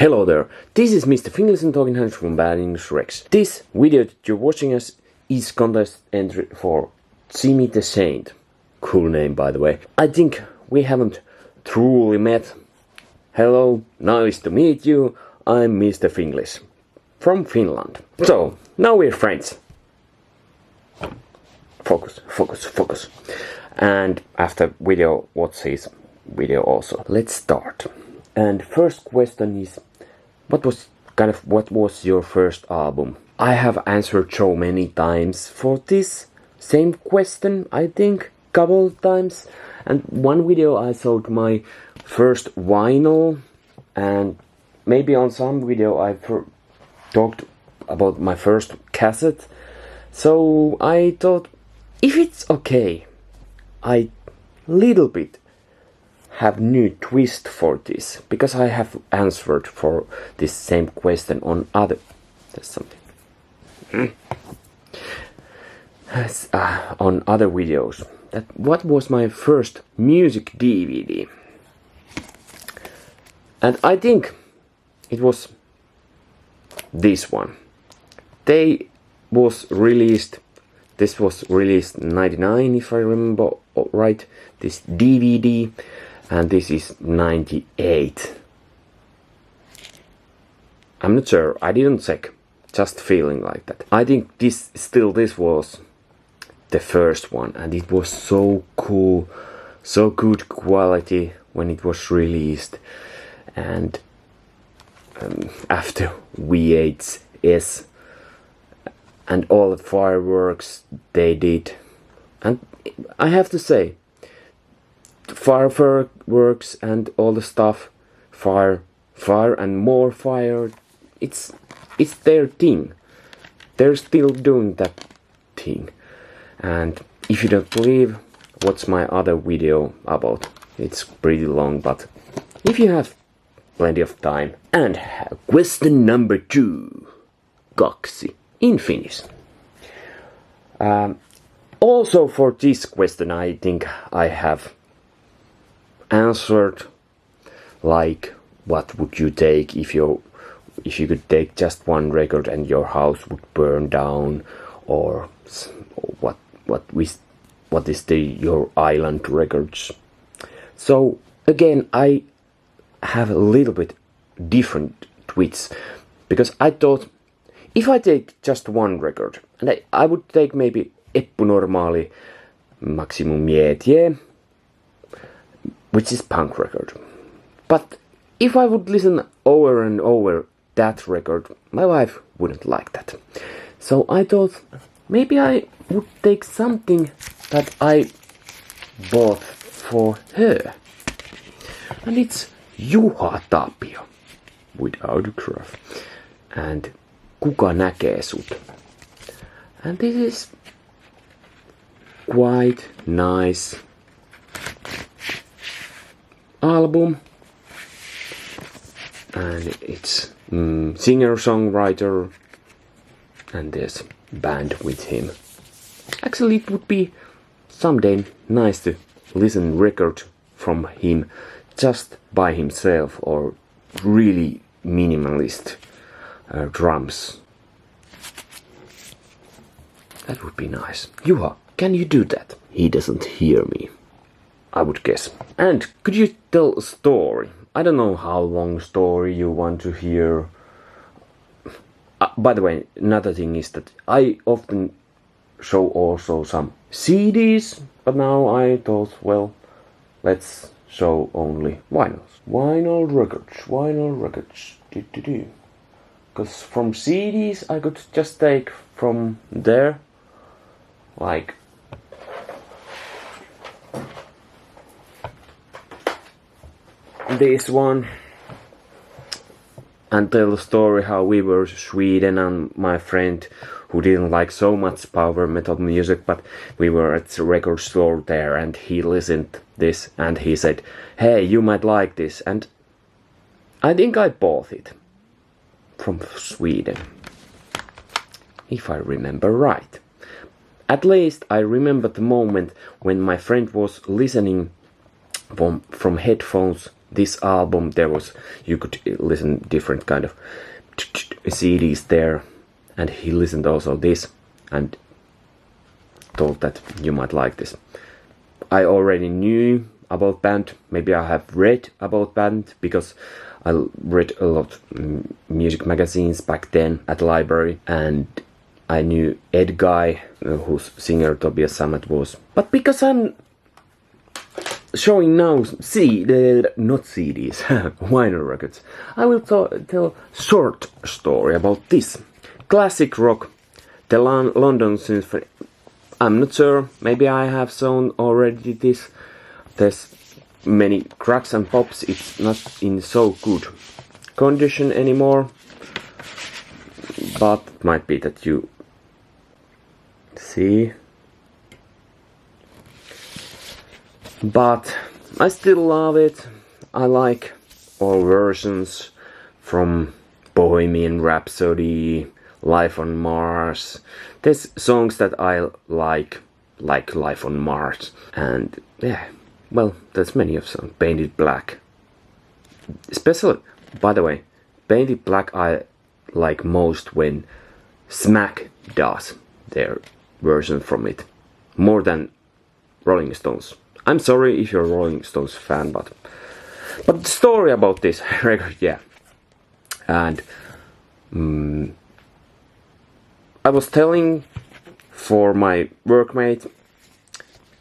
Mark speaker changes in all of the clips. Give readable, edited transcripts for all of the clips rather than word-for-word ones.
Speaker 1: Hello there, this is Mr. Finlayson talking Hans from Bad English Rex. This video that you're watching us is contest entry for Jimmy the Saint. Cool name, by the way. I think we haven't truly met. Hello, nice to meet you. I'm Mr. Finglish from Finland. So, now we're friends. Focus. And after video, watch his video also. Let's start. And first question is, what was your first album? I have answered so many times for this same question, I think, couple of times. And one video I sold my first vinyl, and maybe on some video I talked about my first cassette. So I thought, if it's okay, I little bit have new twist for this, because I have answered for this same question on other. There's something on other videos. That what was my first music DVD, and I think it was this one. This was released 99, if I remember right, this DVD, and this is 98. I'm not sure, I didn't check, just feeling like that. I think this was the first one, and it was so cool, so good quality when it was released. And after VHS and all the fireworks they did, and I have to say, fireworks and all the stuff, fire and more fire, it's their thing. They're still doing that thing. And if you don't believe, watch my other video about. It's pretty long, but if you have plenty of time. And question number 2, kaksi in Finnish. Also for this question, I think I have answered, like, what would you take if you could take just one record and your house would burn down, or what is your island records. So again, I have a little bit different tweets, because I thought, if I take just one record, and I would take maybe Eppu Normaali Maximum Jäätiö, which is punk record. But if I would listen over and over that record, my wife wouldn't like that. So I thought, maybe I would take something that I bought for her. And it's Juha Tapio with autograph. And Kuka näkee sut. And this is quite nice album, and it's singer-songwriter, and there's band with him. Actually, it would be someday nice to listen record from him just by himself, or really minimalist drums. That would be nice. Juha, can you do that? He doesn't hear me, I would guess. And could you tell a story? I don't know how long story you want to hear. By the way, another thing is that I often show also some CDs, but now I thought, well, let's show only vinyls. Vinyl records. Because from CDs I could just take from there, like this one, and tell the story how we were Sweden and my friend who didn't like so much power metal music, but we were at the record store there, and he listened this and he said, hey, you might like this, and I think I bought it from Sweden, if I remember right. At least I remember the moment when my friend was listening from headphones this album, you could listen different kind of CDs there, and he listened also this and thought that you might like this. I already knew about band, maybe I have read about band because I read a lot music magazines back then at the library, and I knew Ed Guy, whose singer Tobias Sammet was. But because I'm showing now not CDs, vinyl records, I will tell short story about this. Classic rock, the London Symphony. I'm not sure, maybe I have shown already this. There's many cracks and pops, it's not in so good condition anymore. But it might be that you see. But I still love it. I like all versions, from Bohemian Rhapsody, Life on Mars. There's songs that I like Life on Mars, and yeah, well, there's many of some. Painted Black, especially, by the way, Painted Black I like most when Smack does their version from it, more than Rolling Stones. I'm sorry if you're a Rolling Stones fan, but the story about this record, yeah. And I was telling for my workmate,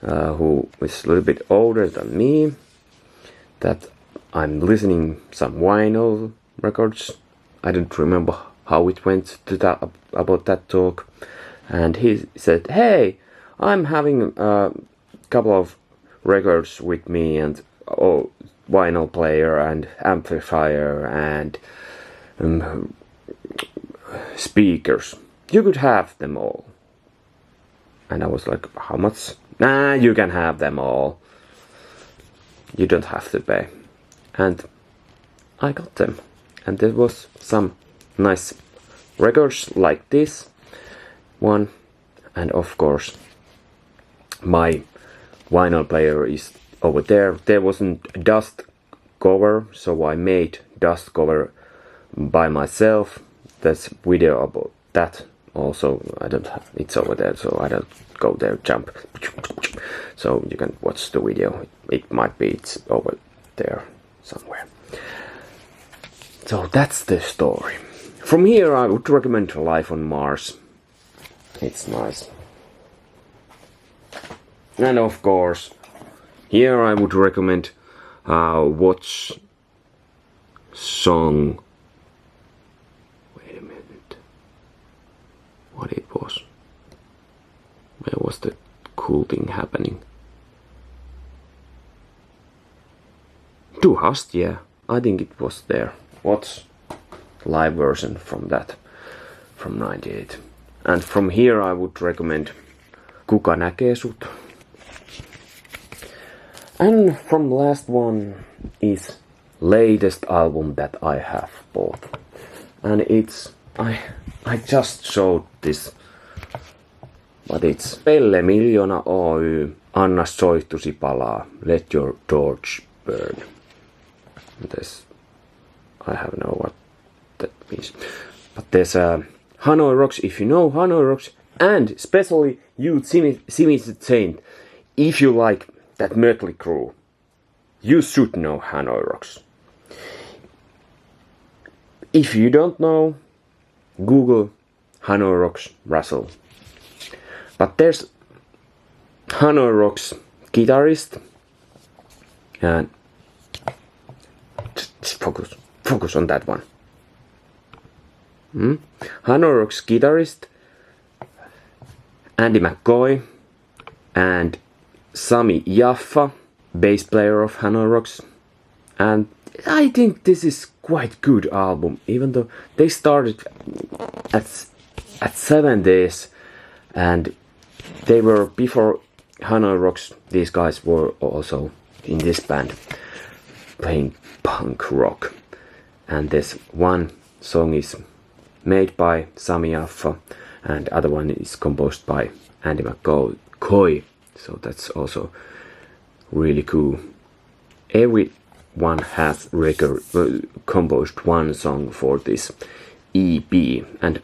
Speaker 1: who is a little bit older than me, that I'm listening some vinyl records. I don't remember how it went to that, about that talk. And he said, hey, I'm having a couple of records with me, and vinyl player and amplifier and speakers. You could have them all. And I was like, how much? Nah, you can have them all. You don't have to pay. And I got them. And there was some nice records like this one. And of course, my vinyl player is over there. There wasn't a dust cover, so I made dust cover by myself. There's video about that also. I don't have, it's over there, so I don't go there, jump. So you can watch the video. It might be, it's over there somewhere. So that's the story. From here I would recommend Life on Mars. It's nice. And of course, here I would recommend watch song. Wait a minute. What it was? Where was the cool thing happening? Du hast, yeah. I think it was there. Watch live version from that, from 98. And from here I would recommend Kuka näkee sut. And from last one is latest album that I have bought. And it's, I just showed this, but it's Pelle Miljoona Oy, Anna soihtusi palaa, Let Your Torch Burn. This, I have no what that means. But there's Hanoi Rocks, if you know Hanoi Rocks, and especially you Simi Saint, if you like that Mötley Crüe, you should know Hanoi Rocks. If you don't know, Google Hanoi Rocks Russell. But there's Hanoi Rocks guitarist, and just focus on that one. Hanoi Rocks guitarist Andy McCoy and Sami Jaffa, bass player of Hanoi Rocks. And I think this is quite good album, even though they started at 70s, and they were before Hanoi Rocks. These guys were also in this band playing punk rock. And this one song is made by Sami Jaffa, and other one is composed by Andy McCoy. So that's also really cool. Every one has composed one song for this EP, and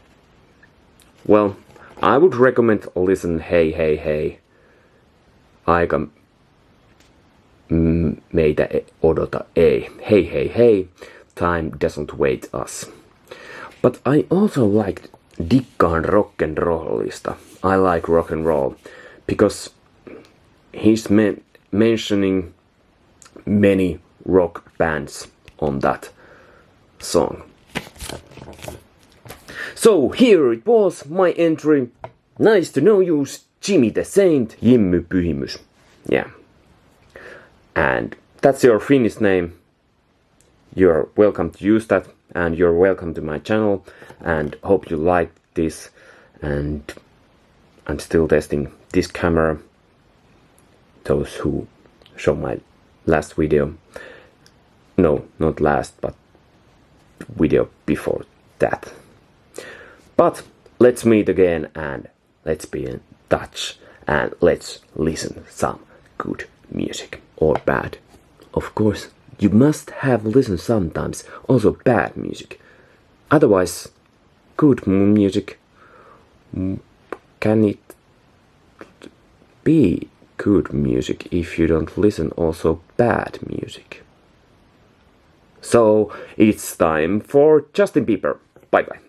Speaker 1: well, I would recommend listen Hei Hei Hei. Aika meitä odota ei. Hei hei hei. Time doesn't wait us. But I also dikkaan rock'n'rollista. I like rock and roll because he's mentioning many rock bands on that song. So here it was, my entry. Nice to know you, Jimmy the Saint, Jimmy Pyhimys. Yeah. And that's your Finnish name. You're welcome to use that, and you're welcome to my channel, and hope you like this. And I'm still testing this camera. Those who saw my last video. No, not last, but video before that. But let's meet again, and let's be in touch, and let's listen some good music. Or bad. Of course, you must have listened sometimes also bad music. Otherwise, good music, can it be good music if you don't listen also bad music? So it's time for Justin Bieber. Bye bye.